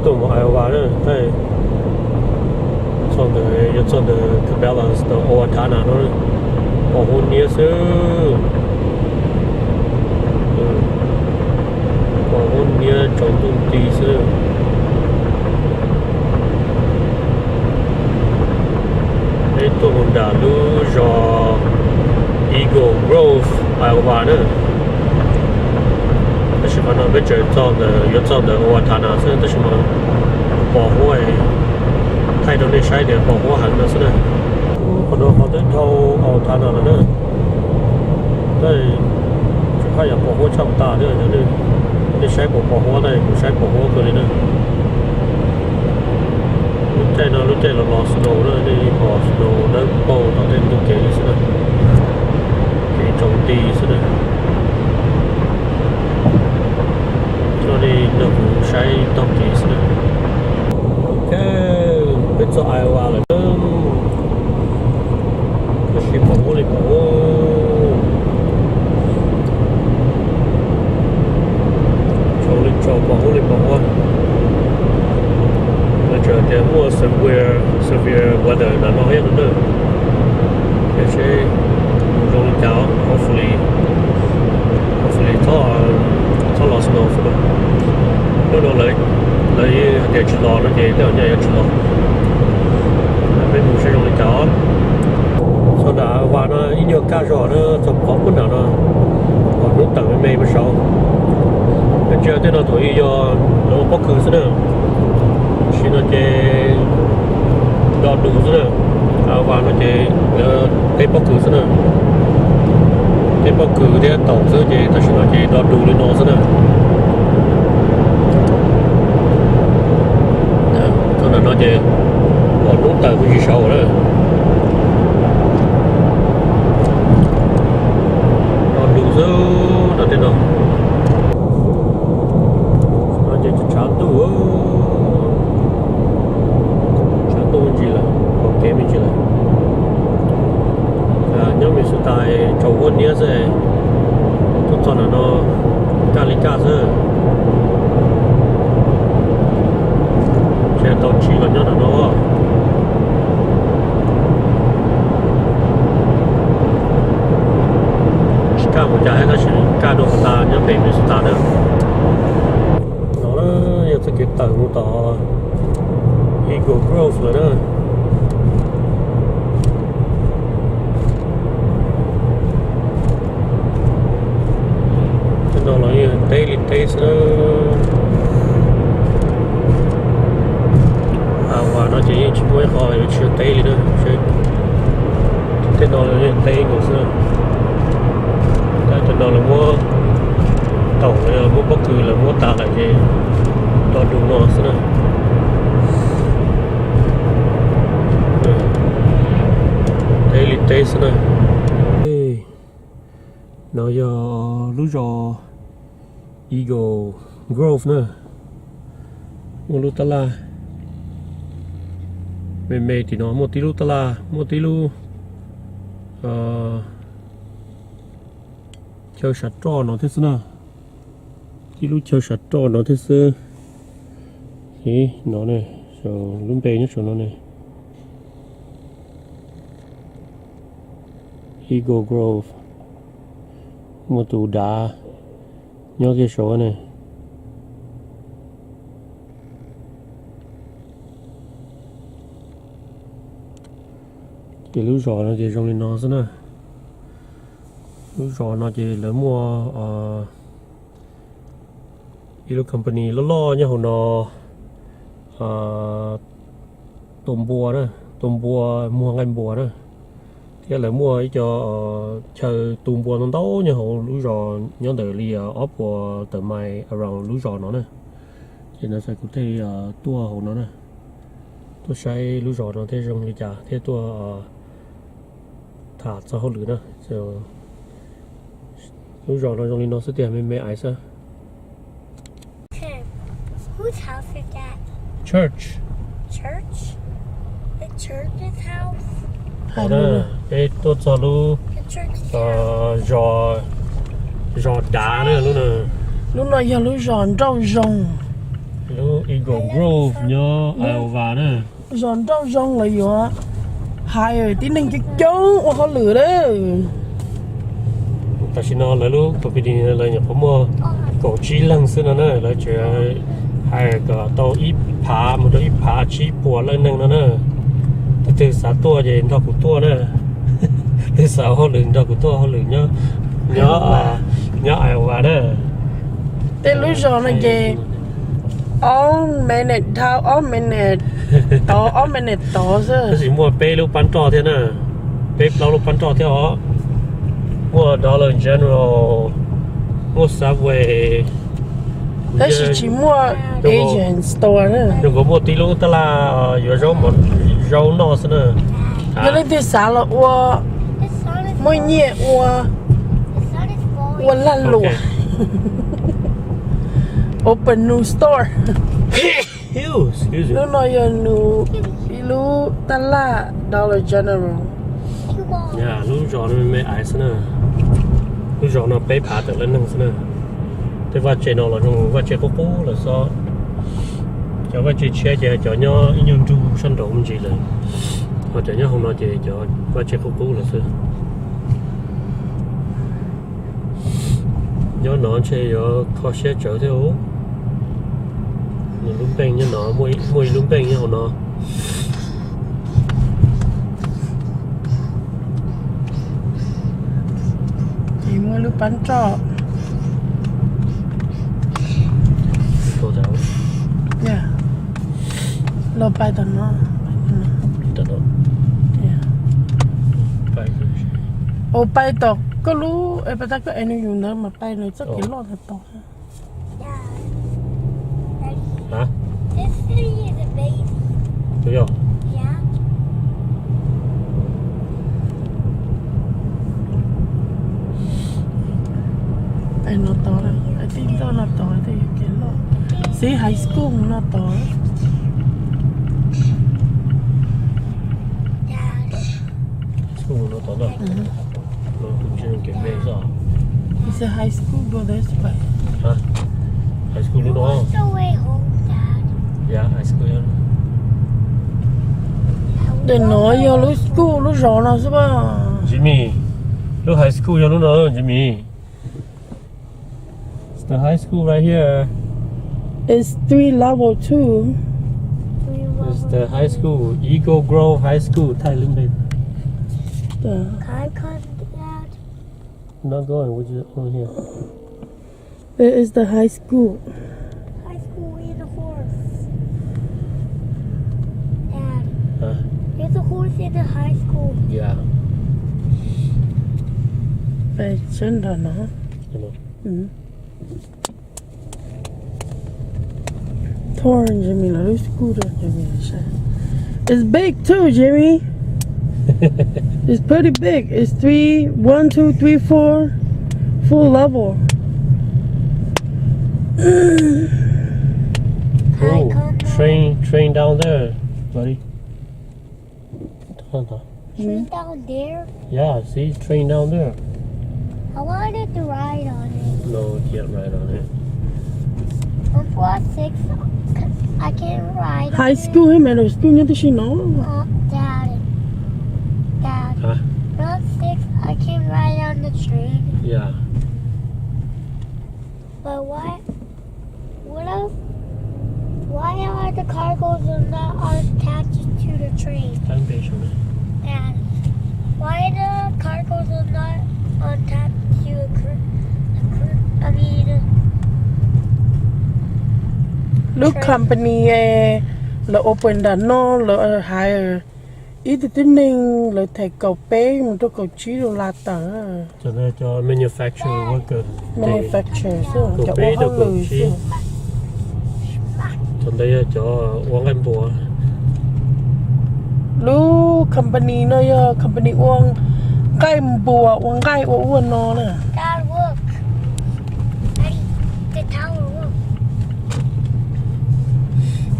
tụi một ai vào nữa đây xong the balance the all thana nó bỏ hôn nia sư bỏ hôn nia trong tung tì sư đây tụi mình đã lưu cho Eagle Grove ai vào nữa但是反正被这造的越造的我他那是这什么保护哎，太多那晒点保护很多是的，很多好多头哦他那了呢，对，就怕有保护差不大的，就是那晒保护的，不晒保护可能呢，在那路在了老石头了，那老石头那包到那都给是的，给种地是的。nó cũng sẽ tông kỳ nữa. Ok, bây giờ ai vào là nó sẽ bỏ đi bỏ cho bỏ bây giờ để mua severe weather là nó hết nữa để sẽ dùng lên cao hopefully cho lo snow rồi nó lấy để chỉ lo nó để cho nhà chỉ lo mấy mùa sẽ dùng để chó sau đó và nó ít nhiều cá rò nó chụp có cuốn nào nó còn nó tặng mấy bữa sau chưa tới nó tuổi do nó có cử nữa chỉ nó chơi đo đủ nữa và nó chơi cái bóc cử nữa cái bóc cử để tổng số chơi ta chỉ nó chơi đo đủ lên nó nữa nó chơi còn đúng tờ của gì sâu đó còn đủ dư nó tên nào nó chơi chán tu gì là ok mình chỉ là nhóm mình sẽ tại trầu quân nhớ rồi tôi cho nó ca lý ca rồi tao chỉ là nhớ là nó chỉ cả một trái nó chỉ cả đồ ta nhớ về mình sẽ ta được nó giờ sẽ kịp tận một tờ Eagle Grove rồi đó nó là daily taste và nó chỉ mới hỏi chưa tây nữa chứ tên nó là tây của xưa tên nó là mua tàu là mua bất cứ là mua tạ lại gì đó đủ nó xưa tây lịch tây xưa nó giờ lúc giờ Eagle Grove nữa một lúc ta là mẹ thì nó một tí lu tala một tí lu chơi sạch trò nó thế nào tí lu chơi sạch trò nó thế xưa thì nó này rồi luôn bề nhất số nó này Eagle Grove một tủ đá nhớ cái số này cái lúa giò nó chỉ trong lên nó nữa lúa giò nó chỉ lấy mua cái company lo nhá hồi nó tôm bùa mua ngành bùa đó thì là mua ấy cho chờ tôm bùa nó đấu nhá hồi lúa giò nhớ đời li off của tờ mai around lúa giò nó nè thì nó sẽ có thể tua hồi nó nè tôi sai lúa giò nó thế trong đi chả thế tua thả cho hậu lửa nữa rồi lúc rồi nó trong nó sẽ tiền mẹ ai sao Whose house is that? Church. Church? The church's house? Đó cái tôi cho lu giò đá nữa luôn nè lúc này giờ lúc giòn rau rồng Lu Eagle Grove nhớ Iowa nè. Giòn đâu giòn là gì á? Hai rồi tí nên cái chỗ họ lửa đấy. Ta chỉ nói là lu tụi mình đi là nhập mua cổ chỉ lần xưa nó nè là chuyện hai cái tàu ít phá một tàu ít phá chỉ bùa lên nâng nó nè. Từ sáu tua về到古tua nè. Từ sáu họ lửa到古tua họ lửa nhớ Iowa nè. Thế lúc giòn là gì? All minute thao all minute to chứ. Cái gì mua bê lúc bán trò thế nè, bê lâu lúc bán trò thế họ mua Dollar General, mua Subway. Thế chỉ mua Asian store nữa. Đừng có mua tí lúc ta là vừa rau nọ thế nè. Cái này thì sao là mua nhẹ lăn lụa. Open new store. Excuse me. Lu nói new, lu tala Dollar General. Yeah, lu rõ nó mới ai thế nè, lu rõ nó bê phá được lên nâng thế nè. Thế và chế nó là trong và chế cố là sao? Cho và chế chia cho nhau nhân du sinh động gì là, hoặc cho nhau không nói chế cho và chế cố là sao? Nhớ nó chơi ở kho xe chở theo nó lúng beng như nó mùi lúng beng như nó Thì mua lúc bán trọ. cô cháu Yeah. Lo bay tao nó. tao đó Yeah. phải Ô bay tao có lúc em bắt có anh dùng nữa mà bay này chắc cái lon thật to. hả? This city is amazing. Đúng không? Yeah. Anh nó to đấy. I think nó to thì cái lon. See high school nó to. Dad. School nó tao đó nó cũng chưa kiểm bê sao? It's a high school go this way. Hả? High school lúc đó What's the way home, Dad? yeah high school đó Để nói vô lúc school lúc rõ nào chứ ba. Jimmy lúc high school lúc đó Jimmy it's the high school right here. It's 3 level 2. It's the high school, Eagle Grove High School, Thai Linh Bình. Yeah. Can I come, Dad? I'm not going, we're just on here. It is the high school. High school and a horse. Dad, Huh? there's a horse in the high school. Yeah, Về chân đó nó. you know. Ừ. Torn Jimmy là lúc school đó Jimmy là sao? It's big too, Jimmy. It's pretty big. It's 1, 2, 3, 4 full level. Can I come? Train down there, buddy. Hold on. Train down there? Yeah, see, train down there. I wanted to ride on it. No, you can't ride on it. Before 6, I can ride on High it. school hay middle school nhá, tôi nói. Dad. Huh? Around 6, I can ride on the train. Yeah. But why are the cargoes not attached to the train? Time patient. Dad, why the cargoes are not attached to Lúc company là open đã nó là hire ít thì nên là thầy cầu bé mà tôi cầu chí đồ là tờ Cho nên cho manufacturer worker. manufacturer chứ Cầu cho bé ô đâu hông cầu lười chí. chứ Cho đây cho uống ăn bùa. lúc company nó company uống gai bùa uống gai uống nó nè. Dad, look. Daddy, the tower, look.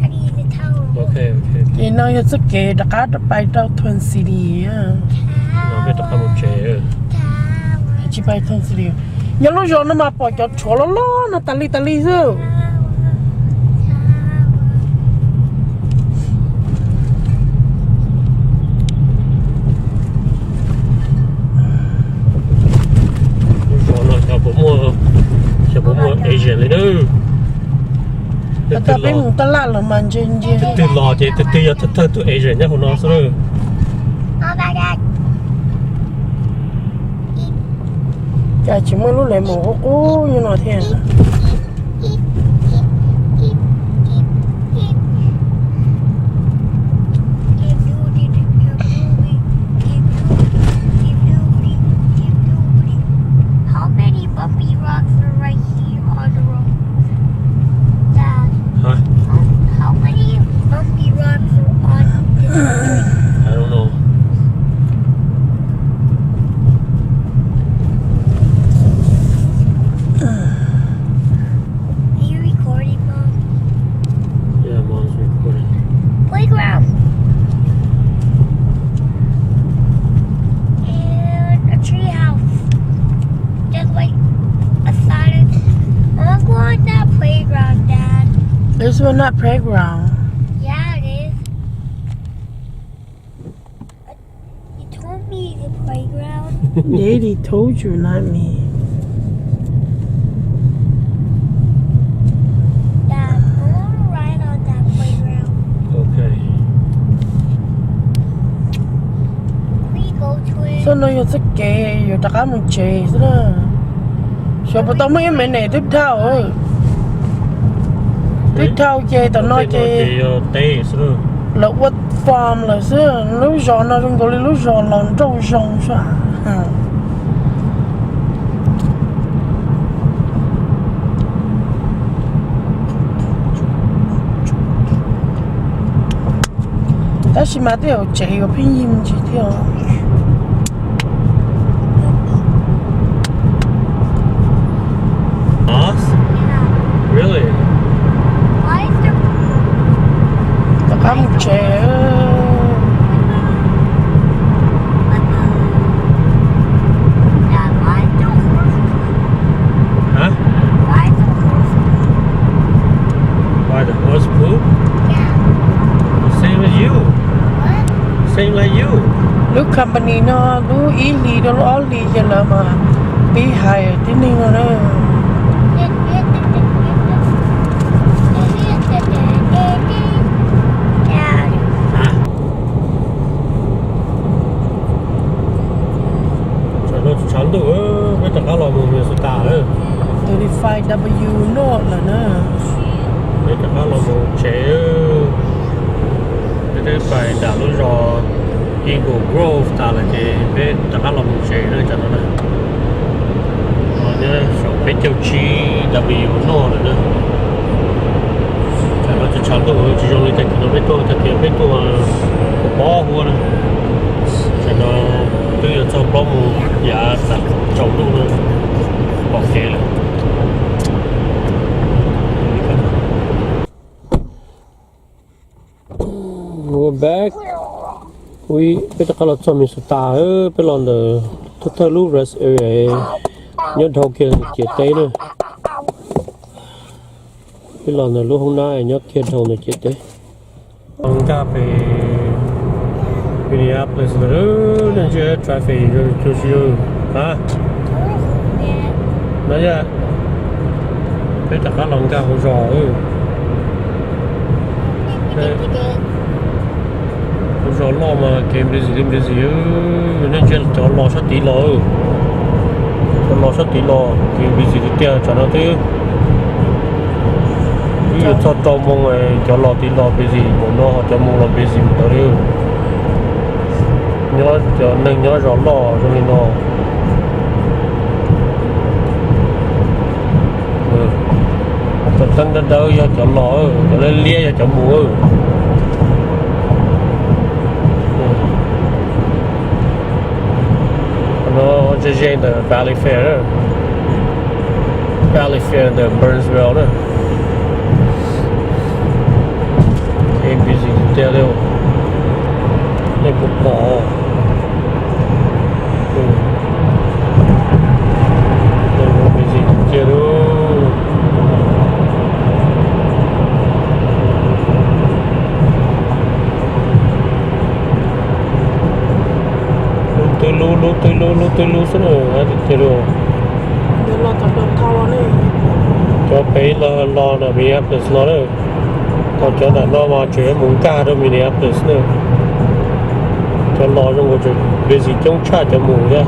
Daddy, the tower, look. Okay. Thì nó sẽ kể đã cá đã bay đâu Twin City á. Nó biết tập một chế. Tower. Chỉ bay Twin City. Nhớ lúc đó nó mà bỏ cho chỗ nó ta li chứ. Tapi mung tala lo manjin je. từ lò thì từ từ ấy rồi nhá hôm nó rồi Oh my god. Cha chỉ mới lúc lại mổ cô như nó thế. How many bumpy rocks are right here on the road? Dad, hả how many bumpy rocks are on this road? I don't know Are you recording, Mom? yeah mom's recording Playground. And a tree house. Just like a silent. I want to go on that playground, Dad. This one not playground. Yeah, it is. You told me the playground. Daddy told you, not me. Dad, I want to ride on that playground. okay We go to it. So nó sẽ kể, rồi tất cả một chế đó. Sao bắt đầu mấy mẹ này tiếp theo ơi. Tiếp theo chế tao nói chế tê rồi là what farm là sao lúc gió nó không có lúc gió lòng trâu rong sao. Ta chỉ mà theo chế có拼音chỉ theo. us Yeah. really Why is there Tất cả một chế. Dad, why is there horse? huh Why is there horse? why the horse poop Yeah. same as you What? same like you Lúc company nó lúc ý lý đó all lý cho là mà bị hại tiếng ninh rồi đó. Dad, cho nó chán đủ với tất cả lò mồm sự tả đấy 35W nốt là nó. với tất cả lò mồm chế cái phải đã lúc rồi Eagle Grove ta là cái với tất cả lò mồm chế nữa cho nó này rồi số bên châu chi W nốt nữa cho nó chỉ chán đủ chỉ dùng để nó bên tôi thực hiện bên tôi bỏ hoa này cho nó tôi giờ cho bỏ mù giá sẵn trồng luôn nữa bỏ kế lại we're back we bây giờ kalau cho mình sụt ta bây giờ là total loop rest area nhớ đầu kia chia tay nữa bây giờ là lúc hôm nay nhớ kia đầu này chia tay ông ta về Minneapolis nữa nên chưa traffic rồi chưa hả nói ra bây giờ các lòng cao rồi rồi lo mà kèm đi gì nên chuyện cho lo sát tí lo kèm đi gì thì cho nó thế ví dụ cho mong này cho lo tí lo cái gì một nó cho mong là cái gì một đó đi nhớ cho nên nhớ rõ lo cho nên nó tăng đâu cho lo cho lên lia cho mua nó chỉ riêng the Valley Fair the Burnsville đó em bị gì theo đâu này cũng bỏ này cũng bị gì theo đâu tôi lu số rồi hả theo đâu Để lo tập đoàn thao này. cho phải lo là bị áp lực lo đó Còn cho là nó mà chơi muốn ca đâu Minneapolis nữa cho lo trong cái chuyện về gì chống trả cho mù ra